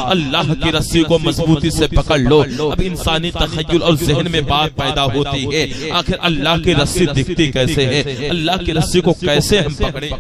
اللہ کی رسی کو مضبوطی سے پکڑ لو. اب انسانی تخیل اور ذہن میں بات پیدا ہوتی ہے آخر اللہ کی رسی دکھتی کیسے ہے, اللہ کی رسی کو کیسے ہم پکڑیں؟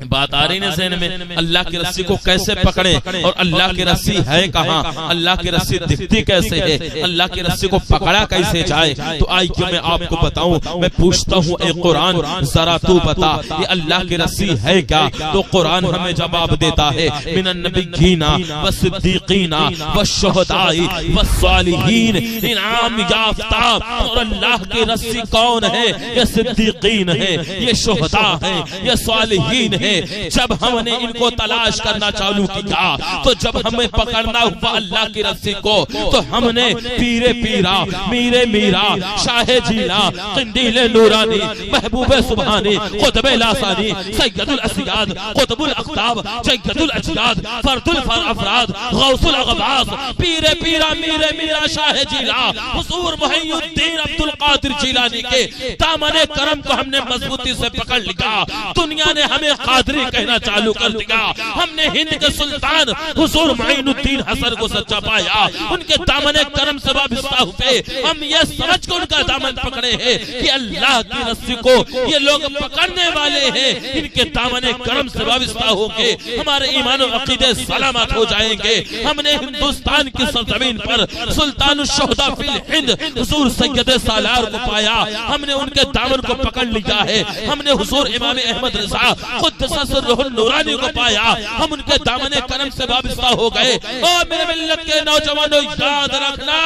بات آ رہی نا ذہن میں, اللہ کی رسی کو کیسے پکڑیں اور اللہ کی رسی ہے کہاں, اللہ کی رسی دکھتی کیسے ہے, اللہ کی رسی کو پکڑا کیسے جائے؟ تو آئیے میں آپ کو بتاؤں, میں پوچھتا ہوں اے قرآن ذرا تو بتا یہ اللہ کی رسی ہے کیا؟ تو قرآن ہمیں جواب دیتا ہے من النبیین والصدیقین والشہداء والصالحین, انعام یافتہ. اور اللہ کی رسی کون ہے؟ یہ صدیقین ہے, یہ شہداء ہے, یہ صالحین ہے. جب ہم نے ان کو تلاش کرنا چالو کیا تو جب ہمیں پکڑنا ہوا اللہ کی رسی کو تو ہم نے پیر پیرا, میر میرا, شاہ جیلا, قندیل نورانی, محبوب سبحانی, قطب لاسانی, سید الاسیاد, قطب الاقطاب, جید الاجداد, فرد الافراد, غوث الاغواث, پیر پیرا, میر میرا, شاہ جیلا, حضور محی الدین عبد القادر جیلانی کے دامن کرم کو ہم نے مضبوطی سے پکڑ لیا. دنیا نے ہمیں قادری کہنا چالو کر دیا. ہم نے ہند کے سلطان حضور معین الدین حسن کو سچا پایا, ان کے دامن کرم سے وابستہ ہوئے. ہم یہ سمجھ کر ان کا دامن پکڑے ہیں کہ اللہ کی رسی کو یہ لوگ پکڑنے والے ہیں, ان کے دامن کرم سے وابستہ ہو کے ہمارے ایمان و عقیدے سلامت ہو جائیں گے. ہم نے ہندوستان کی سرزمین پر سلطان الشہداء فی الہند حضور سید سالار کو پایا, ہم نے ان کے دامن کو پکڑ لیا ہے. ہم نے حضور امام احمد رضا قدس سرہ النورانی کو پایا, ہم ان کے دامن کرم سے وابستہ ہو گئے. اور میرے ملت کے نوجوانوں یاد رکھنا,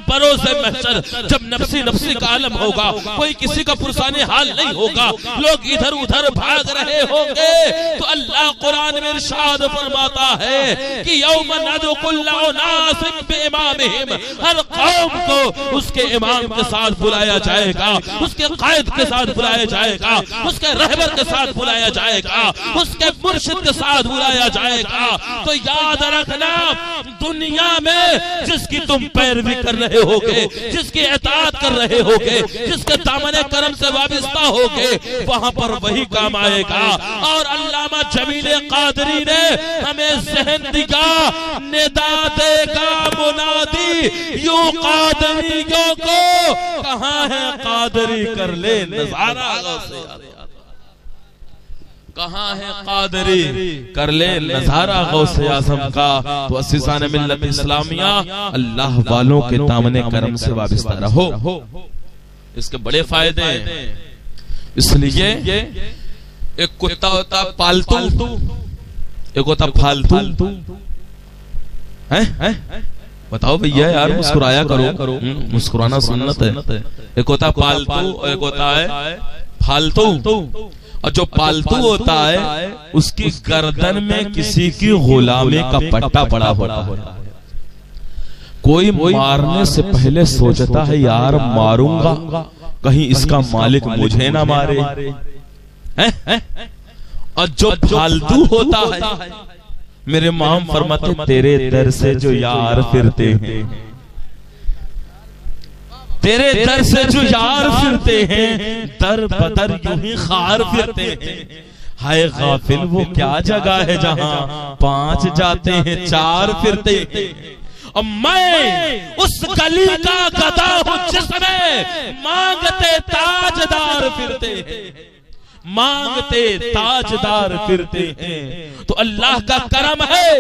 بروز محشر جب نفسی نفسی کا عالم ہوگا, کوئی کسی کا پرسان حال نہیں ہوگا, لوگ ادھر ادھر بھاگ رہے ہوں گے, تو اللہ قرآن میں ارشاد فرماتا ہے کہ یوم ندعو کل اناس بامامہم, ہر قوم کو اس کے امام کے ساتھ بلایا جائے گا, اس کے قائد کے ساتھ بلایا جائے گا, اس کے رہبر کے ساتھ بلایا جائے گا, اس کے مرشد کے ساتھ بلایا جائے گا. تو یاد رکھنا دنیا میں جس کی تم پیروی کر رہے ہوگے, جس کی اطاعت کر رہے ہوگے, جس کے دامن کرم سے وابستہ ہوگے, وہاں پر وہی کام آئے گا. اور علامہ جمیل قادری نے ہمیں ذہن دیا, ندا دے گا منادی یوں قادریوں کو, کہاں ہے قادری کر لے نظارہ, کہاں ہے قادری کر لے نظارہ غوث اعظم کا. تو اسیسان ملت اسلامیہ اللہ والوں کے دامن کرم سے وابستہ رہو, اس کے بڑے فائدے ہیں. اس لیے ایک کتا ہوتا پالتو, ایک ہوتا پھالتو. بتاؤ بھئیہ یار, مسکرایا کرو, مسکرانا سنت ہے. ایک ہوتا پالتو, ایک ہوتا ہے پھالتو. اور جو پالتو ہوتا ہے اس کی گردن میں کسی کی غلامی کا پٹا پڑا ہوتا ہے. کوئی مارنے سے پہلے سوچتا ہے یار ماروں گا کہیں اس کا مالک مجھے نہ مارے. اور جو پھالتو ہوتا ہے, میرے امام فرماتے تیرے در سے جو یار پھرتے ہیں, تیرے در سے جو یار پھرتے ہیں, در بدر یوں ہی خار پھرتے ہیں. ہائے غافل وہ کیا جگہ ہے جہاں 5 جاتے ہیں 4 پھرتے ہیں. اور میں اس گلی کا گدھا ہوں جس میں مانگتے تاجدار پھرتے ہیں, مانگتے تاجدار پھرتے ہیں. تو اللہ کا کرم ہے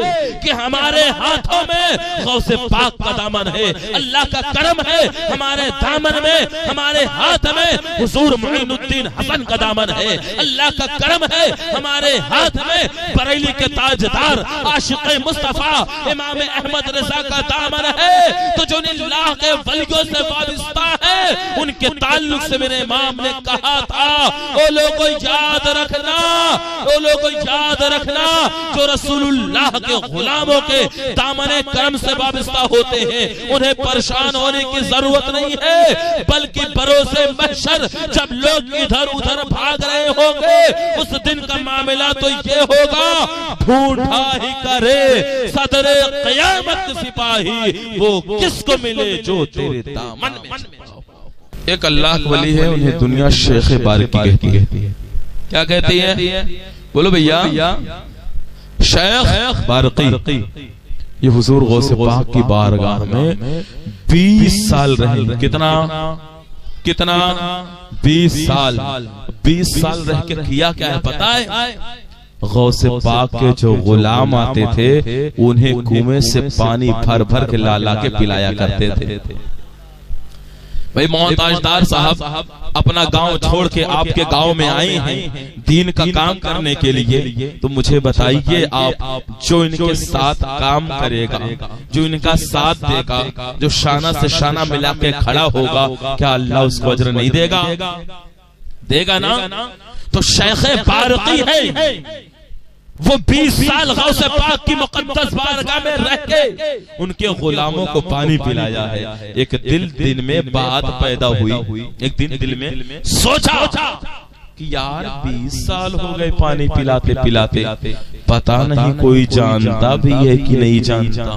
کہ ہمارے ہاتھوں میں غوث پاک کا دامن ہے. اللہ کا کرم ہے ہمارے دامن میں, ہمارے ہاتھ میں حضور معین الدین حسن کا دامن ہے. اللہ کا کرم ہے ہمارے ہاتھ میں بریلی کے تاجدار عاشق مصطفیٰ امام احمد رضا کا دامن ہے. تو جو اللہ کے ولیوں سے وابستہ ہے ان کے تعلق سے میرے امام نے کہا تھا, او لوگوں یاد رکھنا, او لوگوں یاد رکھنا جو رسول اللہ کے غلاموں کے دامن کرم سے وابستہ ہوتے ہیں انہیں پریشان ہونے کی ضرورت نہیں ہے, بلکہ بروز محشر جب لوگ ادھر ادھر بھاگ رہے ہوں گے اس دن کا معاملہ تو یہ ہوگا, ڈھونڈا ہی کرے صدر قیامت سپاہی وہ کس کو ملے جو تیرے دامن میں. ایک اللہ کا ولی ہے, انہیں دنیا شیخ بارکی کہتی ہے. کیا کہتی ہے؟ بولو بھیا, شیخ بارقی یہ حضور غوث پاک کی بارگاہ میں 20 سال رہے. کتنا 20 سال رہ کے کیا کیا ہے پتہ ہے؟ غوث پاک کے جو غلام آتے تھے انہیں کنویں سے پانی بھر بھر کے لا کے پلایا کرتے تھے. بھئی محتاجدار صاحب اپنا گاؤں چھوڑ کے آپ کے گاؤں میں آئے ہیں دین کا کام کرنے کے لیے، تو مجھے بتائیے آپ جو ان کے ساتھ کام کرے گا، جو ان کا ساتھ دے گا، جو شانہ سے شانہ ملا کے کھڑا ہوگا، کیا اللہ اس کو اجر نہیں دے گا؟ دے گا نا. تو شیخ بارقی ہے، وہ 20 سال غوث پاک کی مقدس بارگاہ میں رہ کے ان کے غلاموں کو پانی پلایا ہے. ایک دل میں بات پیدا ہوئی، ایک دل میں سوچا کہ یار 20 سال ہو گئے پانی پلاتے پلاتے، پتہ نہیں کوئی جانتا بھی ہے کہ نہیں جانتا.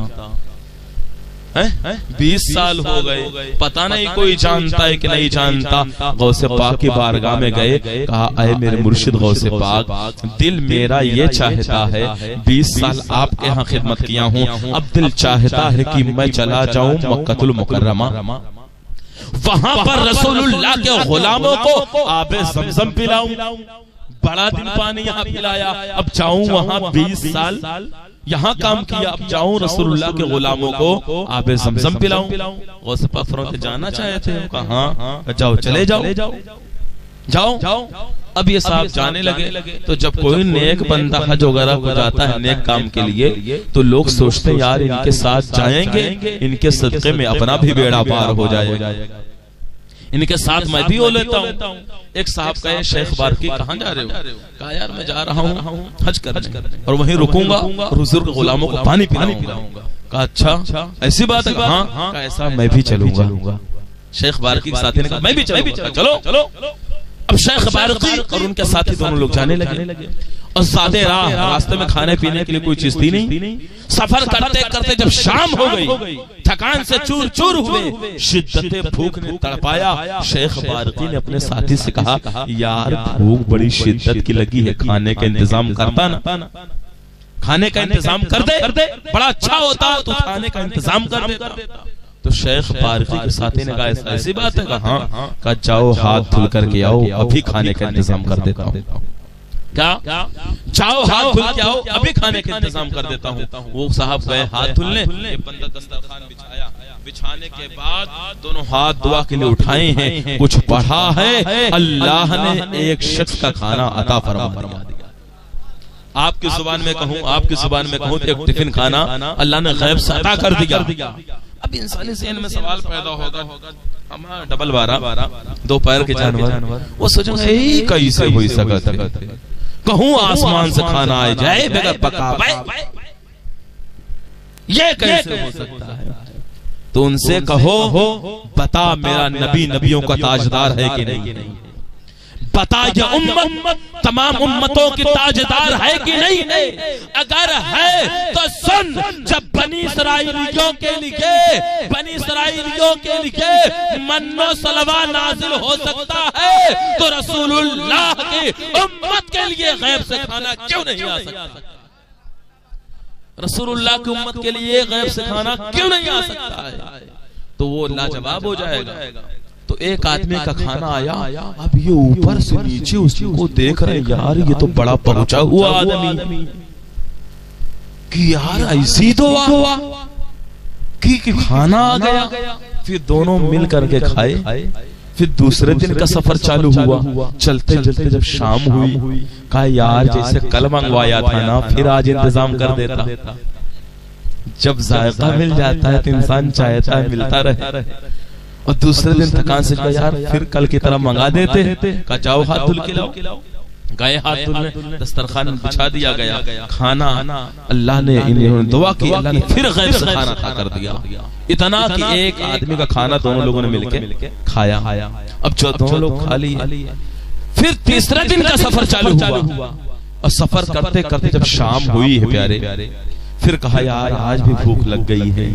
20 سال ہو گئے، پتہ نہیں کوئی جانتا ہے کہ نہیں جانتا. غوث پاک کی بارگاہ میں گئے، کہا اے میرے مرشد غوث پاک، دل میرا یہ چاہتا ہے، 20 سال آپ کے ہاں خدمت کیا ہوں، اب دل چاہتا ہے کہ میں چلا جاؤں مکہ المکرمہ، وہاں پر رسول اللہ کے غلاموں کو آب زمزم پلاؤں. بڑا دن پانی یہاں پلایا، اب جاؤں وہاں 20 سال یہاں کام کیا، اب جاؤں رسول اللہ کے غلاموں کو آب زمزم پلاؤں. غوث پاک فرماتے جانا چاہے تھے، کہا ہاں جاؤ، چلے جاؤ. اب یہ صاحب جانے لگے. تو جب کوئی نیک بندہ حج وغیرہ کو جاتا ہے نیک کام کے لیے، تو لوگ سوچتے ہیں یار ان کے ساتھ جائیں گے، ان کے صدقے میں اپنا بھی بیڑا پار ہو جائے گا، ان کے ساتھ میں بھی ہو لیتا ہوں. ایک صاحب کہے شیخ بارقی کہاں جا رہے ہو؟ کہا یار میں جا رہا ہوں حج کرنے اور وہیں رکوں گا اور حضور کے غلاموں کو پانی پلاؤں گا. کہا اچھا ایسی بات ہے؟ ہاں. کہا ایسا میں بھی چلوں گا. شیخ بارقی کے ساتھی نے کہا میں بھی چلوں گا. چلو. اب شیخ بارقی اور ان کے ساتھی دونوں لوگ جانے لگے، اور زیادہ راستے میں کھانے پینے کے لیے کوئی چیز تھی نہیں. سفر کرتے کرتے جب شام ہو گئی، تھکان سے چور چور ہوئے، شدت بھوک نے تڑپایا. شیخ بارقی نے اپنے ساتھی سے کہا یار بھوک بڑی شدت کی لگی ہے، کھانے کا انتظام کرتا نا، کھانے کا انتظام کر دے، بڑا اچھا ہوتا تو کھانے کا انتظام کر دیتا. تو شیخ بارقی کے ساتھی نے کہا ایسی بات ہے؟ کہا ہاں. کہا جاؤ ہاتھ دھل کر کے آؤ، ابھی کھانے کا انتظام کر دیتا ہوں. کیا جاؤ ہاتھ دھل کے آؤ، ابھی کھانے کا انتظام کر دیتا ہوں. وہ صاحب گئے ہاتھ دھلنے، بندہ دسترخوان بچھایا، بچھانے کے بعد دونوں ہاتھ دعا کے لیے اٹھائے ہیں، کچھ پڑھا ہے، اللہ نے ایک شخص کا کھانا عطا فرما دیا. آپ کی زبان میں کہوں تو ایک ٹفن کھانا اللہ نے غیب سے عطا کر دیا. اب انسانی ذہن میں سوال پیدا ہوگا، ہمارا ڈبل 12 دو پیر کے جانور، وہ سوچیں گے کیسے ہوئی سکتا ہے؟ کہوں آسمان سے کھانا آئے جائے بغیر پکائے، یہ کیسے ہو سکتا ہے؟ تو ان سے کہو بتا میرا نبی نبیوں کا تاجدار ہے کہ نہیں؟ بتا یہ امت تمام امتوں کی تاجدار ہے کہ نہیں ہے؟ اگر ہے تو سن، جب بنی اسرائیلیوں کے لیے من و سلوہ نازل ہو سکتا ہے تو رسول اللہ کی امت کے لیے غیب سے کھانا کیوں نہیں آ سکتا؟ رسول اللہ کی امت کے لیے غیب سے کھانا کیوں نہیں آ سکتا ہے؟ تو وہ لاجواب ہو جائے گا. تو ایک آدمی کا کھانا آیا، اب یہ اوپر سے نیچے اس کو دیکھ رہے یار یہ تو بڑا پہنچا ہوا آدمی، کہ یار ایسی دعا کہ کھانا آ گیا. پھر دونوں مل کر کے کھائے. پھر دوسرے دن کا سفر چالو ہوا، چلتے چلتے جب شام ہوئی، کہا یار جیسے کل منگوایا تھا نا پھر آج انتظام کر دیتا. جب ذائقہ مل جاتا ہے تو انسان چاہتا ہے ملتا رہے. اور دوسرے دن تھکان سے کہا یار پھر کل کی طرح منگا دیتے. کہا جاؤ ہاتھ دھل کے لاؤ. گئے ہاتھ دھلنے، دسترخوان بچھا دیا گیا، کھانا اللہ نے انہیں دعا کی، اللہ نے پھر غیب سے کھانا عطا کر دیا. اتنا کہ ایک آدمی کا کھانا دونوں لوگوں نے مل کے کھایا. اب جو دونوں لوگ کھا لیے، پھر تیسرے دن کا سفر چالو ہوا، اور سفر کرتے کرتے جب شام ہوئی ہے پیارے، پھر کہا یار آج بھی بھوک لگ گئی ہے،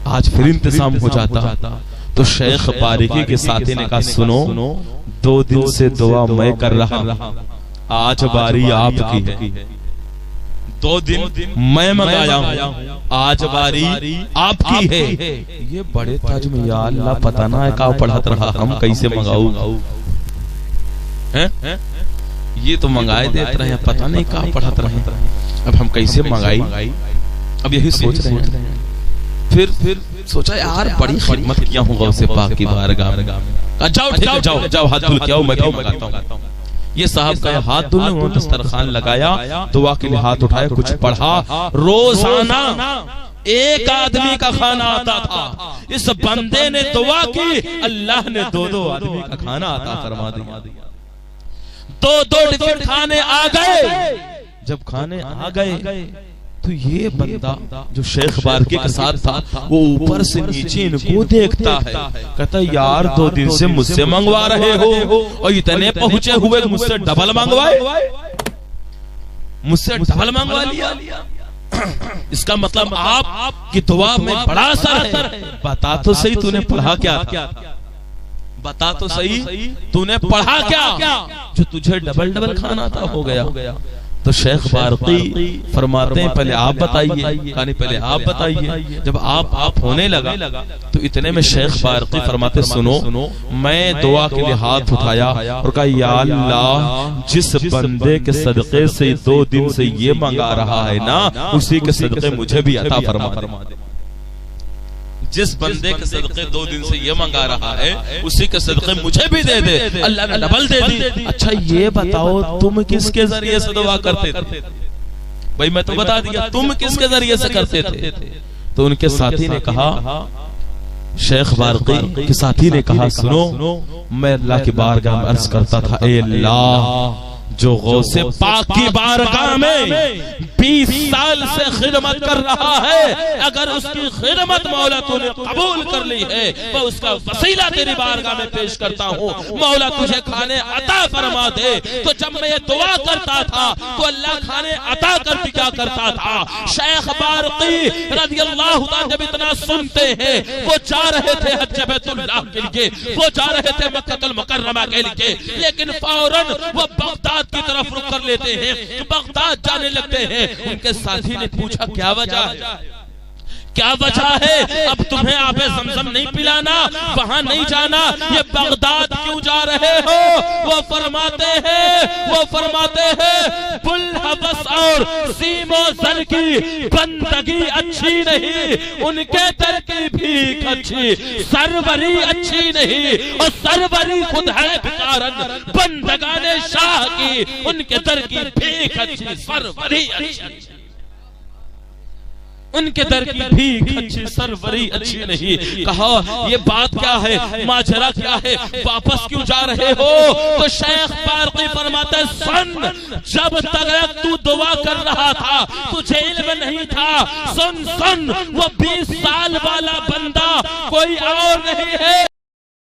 آج پھر انتظام ہو جاتا. تو شیخ بارقی کے ساتھی نے کہا سنو، 2 دن سے دعا میں کر رہا، آج باری آپ کی ہے. 2 دن میں منگایا ہوں، آج باری آپ کی ہے. یہ بڑے تاج میں یا اللہ پتہ نہ ہے کہاں پڑھت رہا، ہم کیسے منگاؤ؟ یہ تو منگائے دیتے رہے ہیں، پتہ نہیں کہاں پڑھت رہے ہیں، اب ہم کیسے منگائی؟ اب یہی سوچ رہے ہیں. پھر سوچا یار بڑی خدمت کیا ہوں غوث پاک کی بارگاہ میں. جاؤ ٹھیک ہے، جاؤ ہاتھ دھل کے آؤ، میں بھی منگاتا ہوں. یہ صاحب کا ہاتھ دھلنے، انہوں نے دسترخوان لگایا، دعا کے لیے ہاتھ اٹھائے، کچھ پڑھا. روزانہ ایک آدمی کا کھانا آتا تھا، اس بندے نے دعا کی، اللہ نے 2 آدمی کا کھانا عطا فرما دیا. 2 ٹفن کھانے آ گئے. جب کھانے آ گئے تو یہ بندہ جو شیخ بارکی کے ساتھ تھا وہ اوپر سے نیچے ان کو دیکھتا ہے، کہتا ہے یار 2 دن سے مجھ سے منگوا رہے ہو اور اتنے پہنچے ہوئے مجھ سے ڈبل منگوائے، مجھ سے ڈبل منگوا لیا. اس کا مطلب آپ کی دعا میں بڑا اثر ہے. بتا تو صحیح تو نے پڑھا کیا تھا، بتا تو صحیح تو نے پڑھا کیا جو تجھے ڈبل کھانا تھا ہو گیا. تو شیخ بارقی فرماتے ہیں پہلے آپ بتائیے، کہانی پہلے آپ بتائیے. جب آپ ہونے لگا تو اتنے میں شیخ بارقی فرماتے سنو، میں دعا کے لیے ہاتھ اٹھایا اور کہا یا اللہ جس بندے کے صدقے سے 2 دن سے یہ منگا رہا ہے نا، اسی کے صدقے مجھے بھی عطا فرما دے. جس بندے کے صدقے 2 دن سے یہ منگا رہا ہے اسی کے صدقے مجھے بھی دے دے. اللہ نے ڈبل دے دی. اچھا یہ بتاؤ تم کس کے ذریعے سے دعا کرتے تھے؟ بھائی میں تو بتا دیا تم کس کے ذریعے سے کرتے تھے. تو ان کے ساتھی نے کہا، شیخ بارقی کے ساتھی نے کہا سنو، میں اللہ کی بارگاہ میں عرض کرتا تھا اے اللہ جو غوث پاک کی بارگاہ میں 20 سال سے خدمت کر رہا ہے، اگر اس کی خدمت مولا تو نے قبول کر لی ہے، میں اس کا وسیلہ تیری بارگاہ میں پیش کرتا ہوں، مولا تجھے کھانے عطا فرما دے. تو جب میں یہ دعا کرتا تھا تو اللہ کھانے عطا کر دیا کرتا تھا. شیخ بارقی رضی اللہ عنہ جب اتنا سنتے ہیں، وہ جا رہے تھے حج بیت اللہ کے لیے، وہ جا رہے تھے مکہ المکرمہ کے لیے، لیکن فوراً وہ بغداد کی طرف رک کر لیتے ہیں، بغداد جانے لگتے ہیں. ان کے ساتھی نے پوچھا کیا وجہ ہے، کیا وجہ ہے؟ اب تمہیں آب زمزم نہیں پلانا، وہاں نہیں جانا، یہ بغداد کیوں جا رہے ہو؟ وہ فرماتے ہیں بلحبس اور سیم و زر کی بندگی اچھی نہیں، ان کے در کی بھیک اچھی، سروری اچھی نہیں، اور سروری خود ہے بکارن، بندگان شاہ کی ان کے در کی بھیک اچھی، سروری اچھی، ان کے در کی بھیک اچھی، سروری اچھی نہیں. کہا یہ بات کیا ہے، ماجرا کیا ہے، واپس کیوں جا رہے ہو؟ تو شیخ بارقی فرماتے سن، جب تک تو دعا کر رہا تھا تجھے علم نہیں تھا. سن وہ 20 سال والا بندہ کوئی اور نہیں ہے.